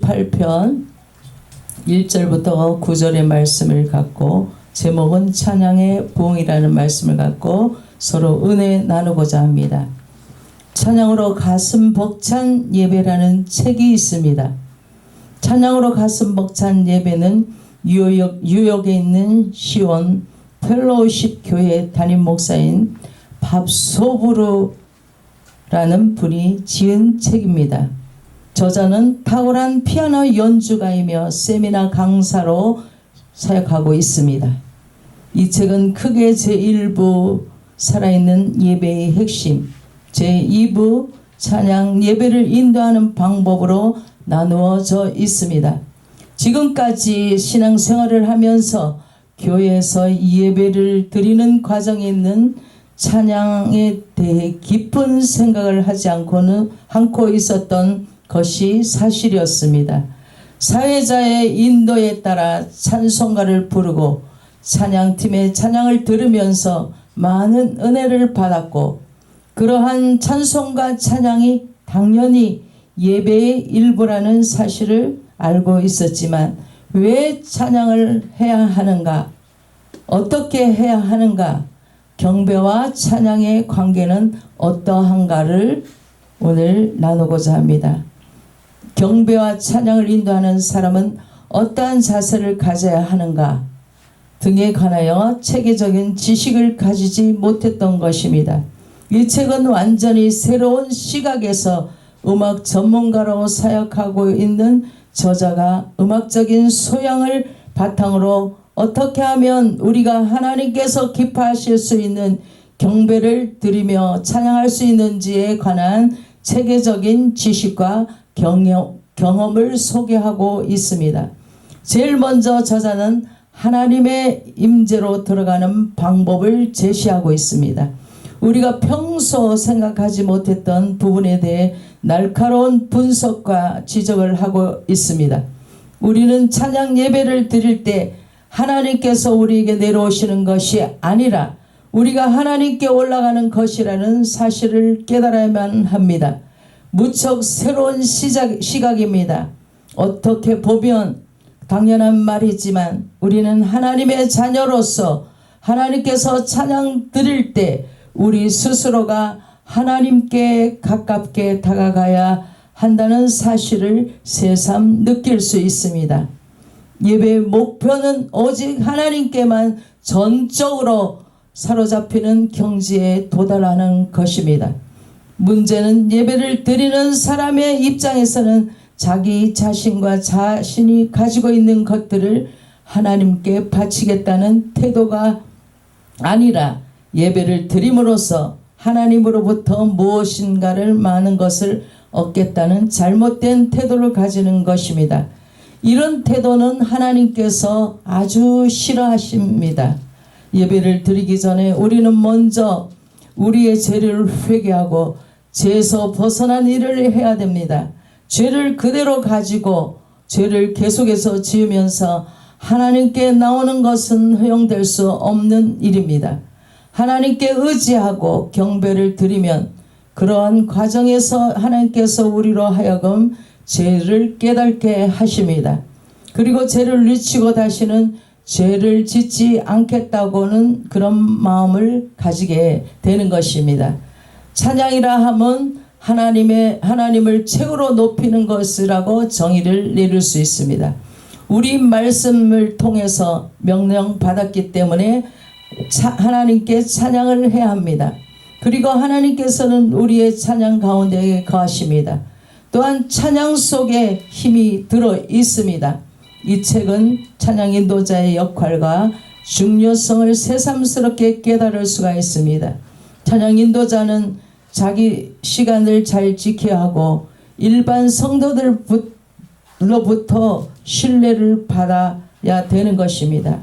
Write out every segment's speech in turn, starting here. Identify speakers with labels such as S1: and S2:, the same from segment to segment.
S1: 8편 1절부터 9절의 말씀을 갖고 제목은 찬양의 부흥이라는 말씀을 갖고 서로 은혜 나누고자 합니다. 찬양으로 가슴 벅찬 예배라는 책이 있습니다. 찬양으로 가슴 벅찬 예배는 뉴욕에 있는 시온 펠로우십 교회 담임 목사인 밥소부르라는 분이 지은 책입니다. 저자는 탁월한 피아노 연주가이며 세미나 강사로 사역하고 있습니다. 이 책은 크게 제1부 살아있는 예배의 핵심, 제2부 찬양 예배를 인도하는 방법으로 나누어져 있습니다. 지금까지 신앙생활을 하면서 교회에서 예배를 드리는 과정에 있는 찬양에 대해 깊은 생각을 하지 않고 있었던 것이 사실이었습니다. 사회자의 인도에 따라 찬송가를 부르고 찬양팀의 찬양을 들으면서 많은 은혜를 받았고, 그러한 찬송가 찬양이 당연히 예배의 일부라는 사실을 알고 있었지만 왜 찬양을 해야 하는가? 어떻게 해야 하는가? 경배와 찬양의 관계는 어떠한가를 오늘 나누고자 합니다. 경배와 찬양을 인도하는 사람은 어떠한 자세를 가져야 하는가 등에 관하여 체계적인 지식을 가지지 못했던 것입니다. 이 책은 완전히 새로운 시각에서 음악 전문가로 사역하고 있는 저자가 음악적인 소양을 바탕으로 어떻게 하면 우리가 하나님께서 기뻐하실 수 있는 경배를 드리며 찬양할 수 있는지에 관한 체계적인 지식과 경험을 소개하고 있습니다. 제일 먼저 저자는 하나님의 임재로 들어가는 방법을 제시하고 있습니다. 우리가 평소 생각하지 못했던 부분에 대해 날카로운 분석과 지적을 하고 있습니다. 우리는 찬양 예배를 드릴 때 하나님께서 우리에게 내려오시는 것이 아니라 우리가 하나님께 올라가는 것이라는 사실을 깨달아야만 합니다. 무척 새로운 시각입니다. 어떻게 보면 당연한 말이지만 우리는 하나님의 자녀로서 하나님께서 찬양 드릴 때 우리 스스로가 하나님께 가깝게 다가가야 한다는 사실을 새삼 느낄 수 있습니다. 예배의 목표는 오직 하나님께만 전적으로 사로잡히는 경지에 도달하는 것입니다. 문제는 예배를 드리는 사람의 입장에서는 자기 자신과 자신이 가지고 있는 것들을 하나님께 바치겠다는 태도가 아니라 예배를 드림으로써 하나님으로부터 무엇인가를 많은 것을 얻겠다는 잘못된 태도를 가지는 것입니다. 이런 태도는 하나님께서 아주 싫어하십니다. 예배를 드리기 전에 우리는 먼저 우리의 죄를 회개하고 죄에서 벗어난 일을 해야 됩니다. 죄를 그대로 가지고 죄를 계속해서 지으면서 하나님께 나오는 것은 허용될 수 없는 일입니다. 하나님께 의지하고 경배를 드리면 그러한 과정에서 하나님께서 우리로 하여금 죄를 깨닫게 하십니다. 그리고 죄를 늦추고 다시는 죄를 짓지 않겠다고는 그런 마음을 가지게 되는 것입니다. 찬양이라 함은 하나님을 최고로 높이는 것이라고 정의를 내릴 수 있습니다. 우리 말씀을 통해서 명령받았기 때문에 하나님께 찬양을 해야 합니다. 그리고 하나님께서는 우리의 찬양 가운데 거하십니다. 또한 찬양 속에 힘이 들어 있습니다. 이 책은 찬양 인도자의 역할과 중요성을 새삼스럽게 깨달을 수가 있습니다. 찬양 인도자는 자기 시간을 잘 지켜야 하고 일반 성도들로부터 신뢰를 받아야 되는 것입니다.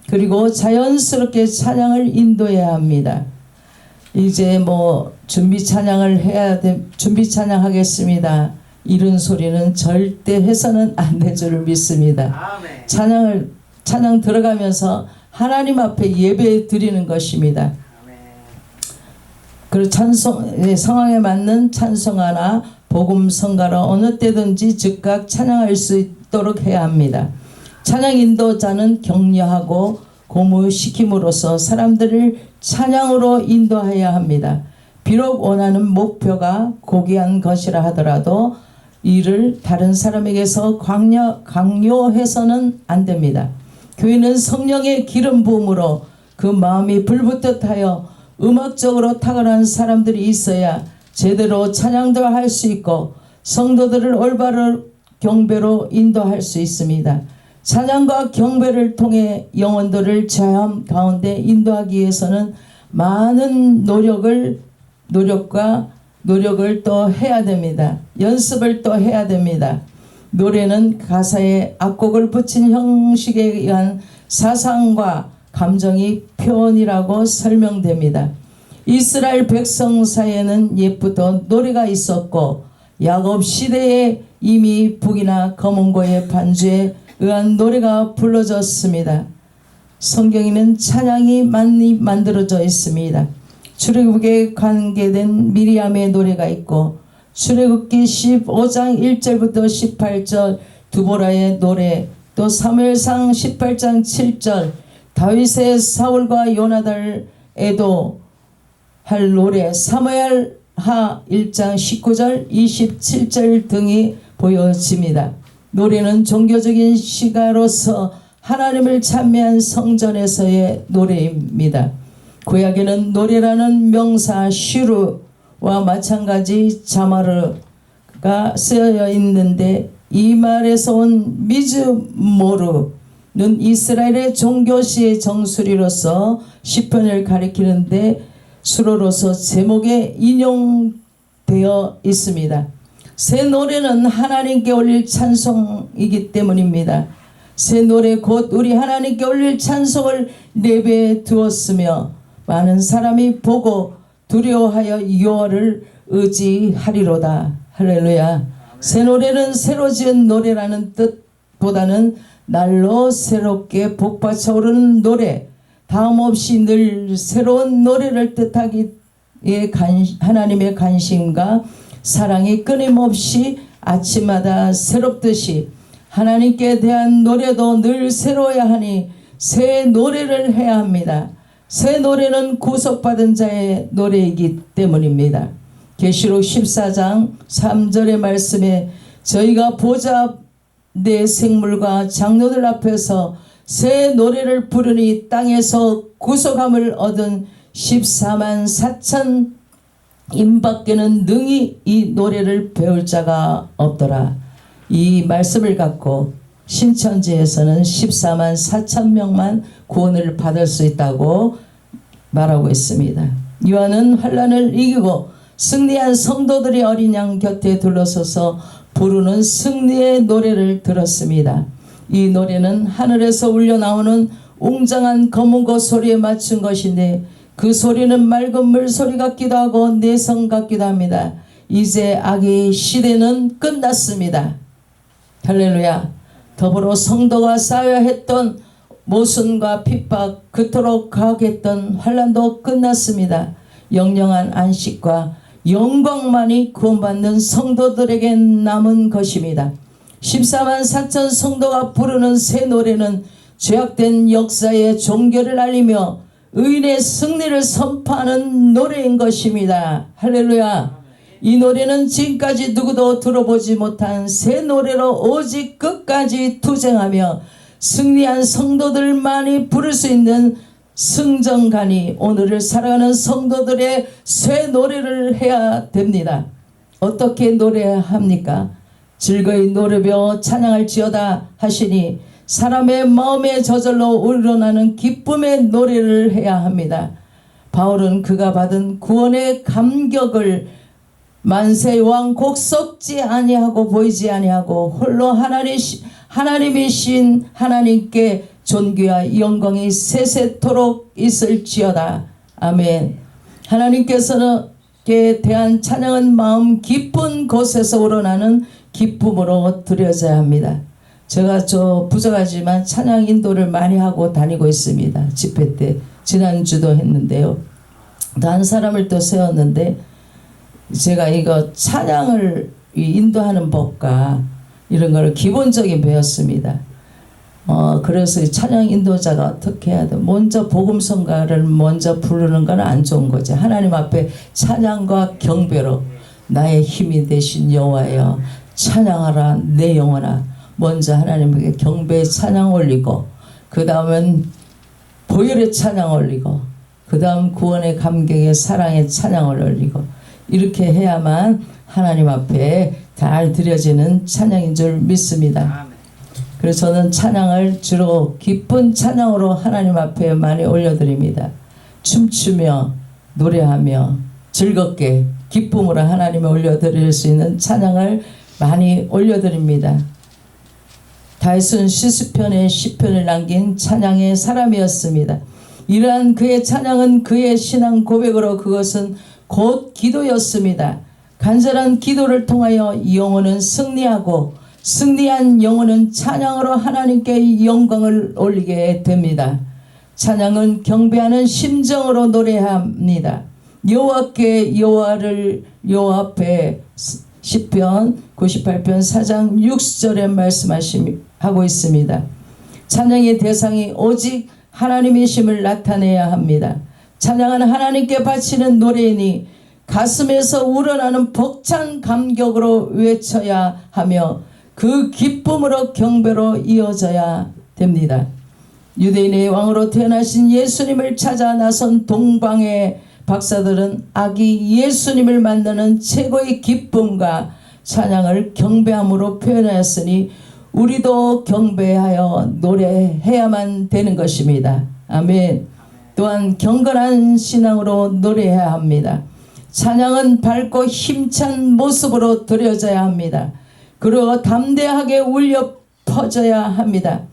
S1: 그리고 자연스럽게 찬양을 인도해야 합니다. 이제 준비 찬양하겠습니다. 이런 소리는 절대 해서는 안 될 줄을 믿습니다. 찬양 들어가면서 하나님 앞에 예배 드리는 것입니다. 그 상황에 맞는 찬송가나 복음 성가를 어느 때든지 즉각 찬양할 수 있도록 해야 합니다. 찬양 인도자는 격려하고 고무시킴으로써 사람들을 찬양으로 인도해야 합니다. 비록 원하는 목표가 고귀한 것이라 하더라도 이를 다른 사람에게서 강요해서는 안 됩니다. 교회는 성령의 기름 부음으로 그 마음이 불붙듯하여 음악적으로 탁월한 사람들이 있어야 제대로 찬양도 할 수 있고 성도들을 올바른 경배로 인도할 수 있습니다. 찬양과 경배를 통해 영혼들을 자연 가운데 인도하기 위해서는 많은 노력을 또 해야 됩니다. 연습을 또 해야 됩니다. 노래는 가사에 악곡을 붙인 형식에 의한 사상과 감정이 표현이라고 설명됩니다. 이스라엘 백성 사이에는 옛부터 노래가 있었고 야곱 시대에 이미 북이나 검은고의 반주에 의한 노래가 불러졌습니다. 성경에는 찬양이 많이 만들어져 있습니다. 출애굽에 관계된 미리암의 노래가 있고 출애굽기 15장 1절부터 18절 두보라의 노래, 또 사무엘상 18장 7절 다윗의 사울과 요나단에도 할 노래, 사무엘하 1장 19절 27절 등이 보여집니다. 노래는 종교적인 시가로서 하나님을 찬미한 성전에서의 노래입니다. 구약에는 노래라는 명사 슈르와 마찬가지 자마르가 쓰여 있는데 이 말에서 온 미즈모르는 이스라엘의 종교시의 정수리로서 시편을 가리키는데 수로로서 제목에 인용되어 있습니다. 새 노래는 하나님께 올릴 찬송이기 때문입니다. 새 노래 곧 우리 하나님께 올릴 찬송을 내배에 두었으며 많은 사람이 보고 두려워하여 여호와를 의지하리로다. 할렐루야. 새 노래는 새로 지은 노래라는 뜻보다는 날로 새롭게 복받쳐 오르는 노래, 다음없이 늘 새로운 노래를 뜻하기에 하나님의 관심과 사랑이 끊임없이 아침마다 새롭듯이 하나님께 대한 노래도 늘 새로워야 하니 새 노래를 해야 합니다. 새 노래는 구속받은 자의 노래이기 때문입니다. 계시록 14장 3절의 말씀에 저희가 보좌 내 생물과 장로들 앞에서 새 노래를 부르니 땅에서 구속함을 얻은 14만 4천 인밖에는 능히 이 노래를 배울 자가 없더라. 이 말씀을 갖고 신천지에서는 14만 4천 명만 구원을 받을 수 있다고 말하고 있습니다. 요한은 환난을 이기고 승리한 성도들이 어린 양 곁에 둘러서서 부르는 승리의 노래를 들었습니다. 이 노래는 하늘에서 울려나오는 웅장한 검은고 소리에 맞춘 것인데 그 소리는 맑은 물소리 같기도 하고 내성 같기도 합니다. 이제 악의 시대는 끝났습니다. 할렐루야. 더불어 성도가 쌓여야 했던 모순과 핍박, 그토록 가혹했던 환난도 끝났습니다. 영영한 안식과 영광만이 구원받는 성도들에게 남은 것입니다. 14만 4천 성도가 부르는 새 노래는 죄악된 역사의 종교를 알리며 의인의 승리를 선포하는 노래인 것입니다. 할렐루야. 이 노래는 지금까지 누구도 들어보지 못한 새 노래로 오직 끝까지 투쟁하며 승리한 성도들만이 부를 수 있는 승전가니 오늘을 살아가는 성도들의 새 노래를 해야 됩니다. 어떻게 노래합니까? 즐거이 노래며 찬양할지어다 하시니 사람의 마음에 저절로 우러나는 기쁨의 노래를 해야 합니다. 바울은 그가 받은 구원의 감격을 만세의 왕 곡 썩지 아니하고 보이지 아니하고 홀로 하나님이신 하나님께 존귀와 영광이 세세토록 있을지어다. 아멘. 하나님께서에 대한 찬양은 마음 깊은 곳에서 우러나는 기쁨으로 드려져야 합니다. 제가 부족하지만 찬양 인도를 많이 하고 다니고 있습니다. 집회 때 지난주도 했는데요. 한 사람을 또 세웠는데 제가 이거 찬양을 인도하는 법과 이런 거를 기본적인 배웠습니다. 그래서 찬양 인도자가 어떻게 해야 돼? 먼저 복음성가를 먼저 부르는 건 안 좋은 거지. 하나님 앞에 찬양과 경배로 나의 힘이 되신 여호와여 찬양하라 내 영혼아. 먼저 하나님께 경배의 찬양 올리고 그 다음은 보혈의 찬양 올리고 그 다음 구원의 감격의 사랑의 찬양을 올리고 이렇게 해야만 하나님 앞에 잘 드려지는 찬양인 줄 믿습니다. 그래서 저는 찬양을 주로 기쁜 찬양으로 하나님 앞에 많이 올려드립니다. 춤추며 노래하며 즐겁게 기쁨으로 하나님에 올려드릴 수 있는 찬양을 많이 올려드립니다. 다윗은 시편에 시편을 남긴 찬양의 사람이었습니다. 이러한 그의 찬양은 그의 신앙 고백으로 그것은 곧 기도였습니다. 간절한 기도를 통하여 영혼은 승리하고 승리한 영혼은 찬양으로 하나님께 영광을 올리게 됩니다. 찬양은 경배하는 심정으로 노래해야 합니다. 여호와께 여호와 앞에 시편 98편 4장 6절에 말씀하고 있습니다. 찬양의 대상이 오직 하나님이심을 나타내야 합니다. 찬양은 하나님께 바치는 노래이니 가슴에서 우러나는 벅찬 감격으로 외쳐야 하며 그 기쁨으로 경배로 이어져야 됩니다. 유대인의 왕으로 태어나신 예수님을 찾아 나선 동방의 박사들은 아기 예수님을 만나는 최고의 기쁨과 찬양을 경배함으로 표현하였으니 우리도 경배하여 노래해야만 되는 것입니다. 아멘. 또한 경건한 신앙으로 노래해야 합니다. 찬양은 밝고 힘찬 모습으로 드려져야 합니다. 그리고 담대하게 울려 퍼져야 합니다.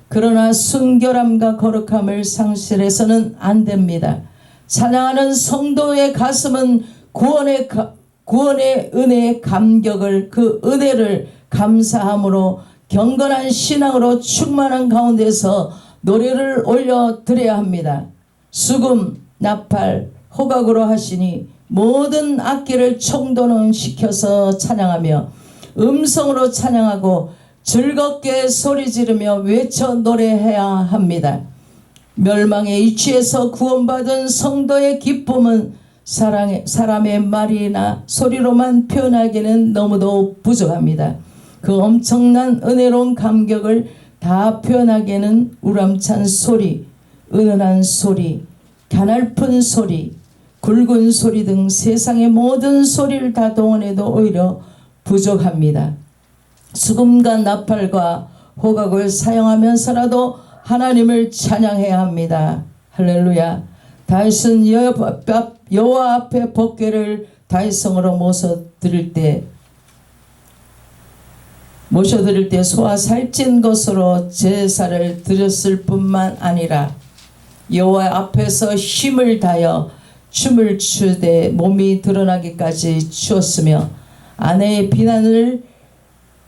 S1: 그러나 순결함과 거룩함을 상실해서는 안 됩니다. 찬양하는 성도의 가슴은 구원의 은혜의 감격을 그 은혜를 감사함으로 경건한 신앙으로 충만한 가운데서 노래를 올려드려야 합니다. 수금, 나팔, 호각으로 하시니 모든 악기를 총동원시켜서 찬양하며 음성으로 찬양하고 즐겁게 소리 지르며 외쳐 노래해야 합니다. 멸망의 이치에서 구원받은 성도의 기쁨은 사람의 말이나 소리로만 표현하기는 너무도 부족합니다. 그 엄청난 은혜로운 감격을 다 표현하기에는 우람찬 소리, 은은한 소리, 가냘픈 소리, 굵은 소리 등 세상의 모든 소리를 다 동원해도 오히려 부족합니다. 수금과 나팔과 호각을 사용하면서라도 하나님을 찬양해야 합니다. 할렐루야. 다윗은 여호와 앞에 법궤를 다윗성으로 모셔드릴 때 소와 살찐 것으로 제사를 드렸을 뿐만 아니라 여호와 앞에서 힘을 다하여 춤을 추되 몸이 드러나기까지 추었으며 아내의 비난을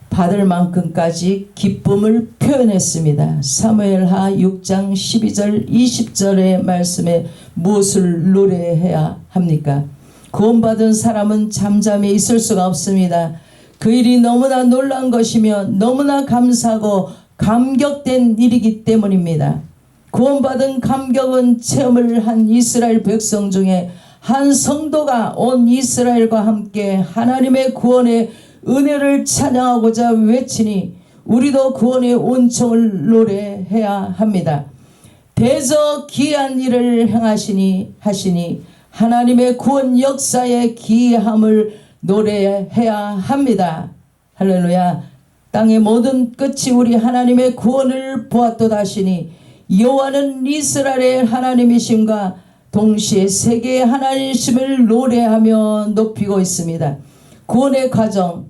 S1: 받을 만큼까지 기쁨을 표현했습니다. 사무엘하 6장 12절 20절의 말씀에 무엇을 노래해야 합니까? 구원받은 사람은 잠잠히 있을 수가 없습니다. 그 일이 너무나 놀라운 것이며 너무나 감사하고 감격된 일이기 때문입니다. 구원받은 감격은 체험을 한 이스라엘 백성 중에 한 성도가 온 이스라엘과 함께 하나님의 구원의 은혜를 찬양하고자 외치니 우리도 구원의 온청을 노래해야 합니다. 대저 기이한 일을 행하시니 하나님의 구원 역사의 기이함을 노래해야 합니다. 할렐루야. 땅의 모든 끝이 우리 하나님의 구원을 보았도다 하시니 여호와는 이스라엘의 하나님이심과 동시에 세계의 하나님이심을 노래하며 높이고 있습니다. 구원의 과정,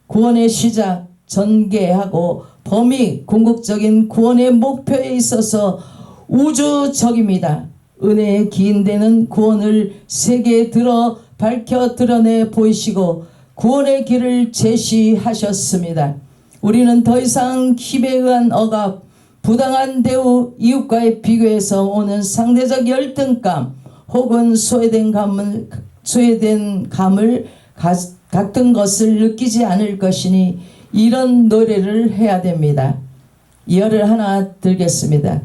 S1: 구원의 시작, 전개하고 범위, 궁극적인 구원의 목표에 있어서 우주적입니다. 은혜의 기인되는 구원을 세계에 밝혀 드러내 보이시고 구원의 길을 제시하셨습니다. 우리는 더 이상 힘에 의한 억압, 부당한 대우, 이웃과의 비교에서 오는 상대적 열등감, 혹은 소외된 감을 같은 것을 느끼지 않을 것이니 이런 노래를 해야 됩니다. 예를 하나 들겠습니다.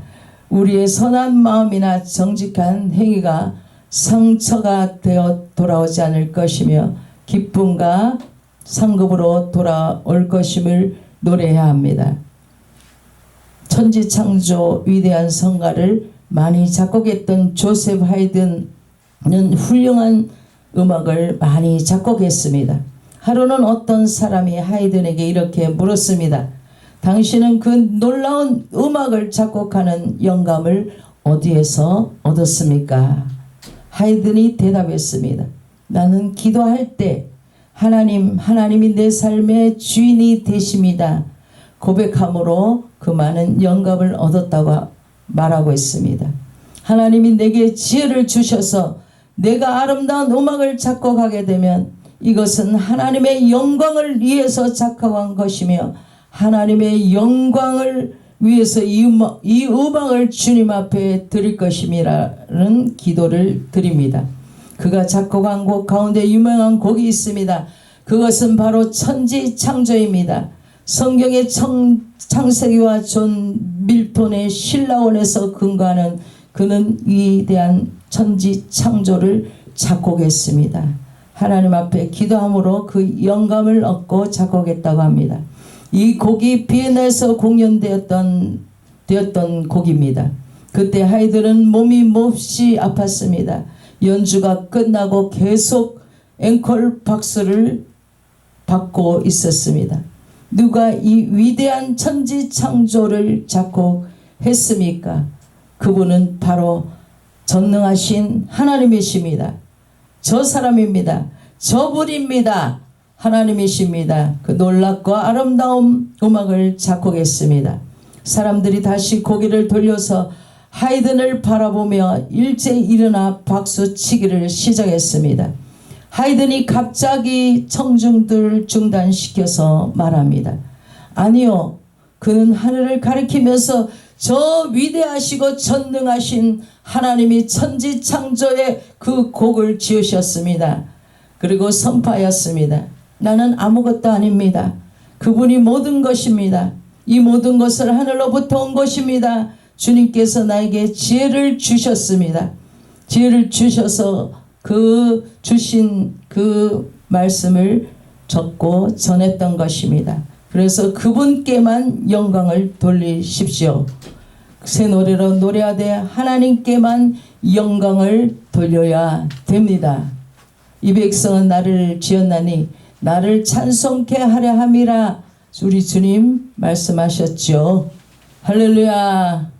S1: 우리의 선한 마음이나 정직한 행위가 상처가 되어 돌아오지 않을 것이며 기쁨과 상급으로 돌아올 것임을 노래해야 합니다. 천지창조 위대한 성가를 많이 작곡했던 조셉 하이든은 훌륭한 음악을 많이 작곡했습니다. 하루는 어떤 사람이 하이든에게 이렇게 물었습니다. 당신은 그 놀라운 음악을 작곡하는 영감을 어디에서 얻었습니까? 하이든이 대답했습니다. 나는 기도할 때 하나님이 내 삶의 주인이 되십니다. 고백함으로 그 많은 영감을 얻었다고 말하고 있습니다. 하나님이 내게 지혜를 주셔서 내가 아름다운 음악을 작곡하게 되면 이것은 하나님의 영광을 위해서 작곡한 것이며 하나님의 영광을 위해서 이 음악을 주님 앞에 드릴 것임이라는 기도를 드립니다. 그가 작곡한 곡 가운데 유명한 곡이 있습니다. 그것은 바로 천지창조입니다. 성경의 창세기와 존 밀톤의 신라원에서 근거하는 그는 위대한 천지창조를 작곡했습니다. 하나님 앞에 기도함으로 그 영감을 얻고 작곡했다고 합니다. 이 곡이 비엔나에서 공연되었던 곡입니다. 그때 하이든은 몸이 몹시 아팠습니다. 연주가 끝나고 계속 앵콜 박수를 받고 있었습니다. 누가 이 위대한 천지창조를 작곡했습니까? 그분은 바로 전능하신 하나님이십니다. 저 사람입니다. 저분입니다. 하나님이십니다. 그 놀랍고 아름다운 음악을 작곡했습니다. 사람들이 다시 고개를 돌려서 하이든을 바라보며 일제히 일어나 박수치기를 시작했습니다. 하이든이 갑자기 청중들을 중단시켜서 말합니다. 아니요, 그는 하늘을 가리키면서 저 위대하시고 전능하신 하나님이 천지창조의 그 곡을 지으셨습니다. 그리고 선포하였습니다. 나는 아무것도 아닙니다. 그분이 모든 것입니다. 이 모든 것을 하늘로부터 온 것입니다. 주님께서 나에게 지혜를 주셨습니다. 지혜를 주셔서 그 주신 그 말씀을 적고 전했던 것입니다. 그래서 그분께만 영광을 돌리십시오. 새 노래로 노래하되 하나님께만 영광을 돌려야 됩니다. 이 백성은 나를 지었나니 나를 찬송케 하려 함이라 우리 주님 말씀하셨죠. 할렐루야.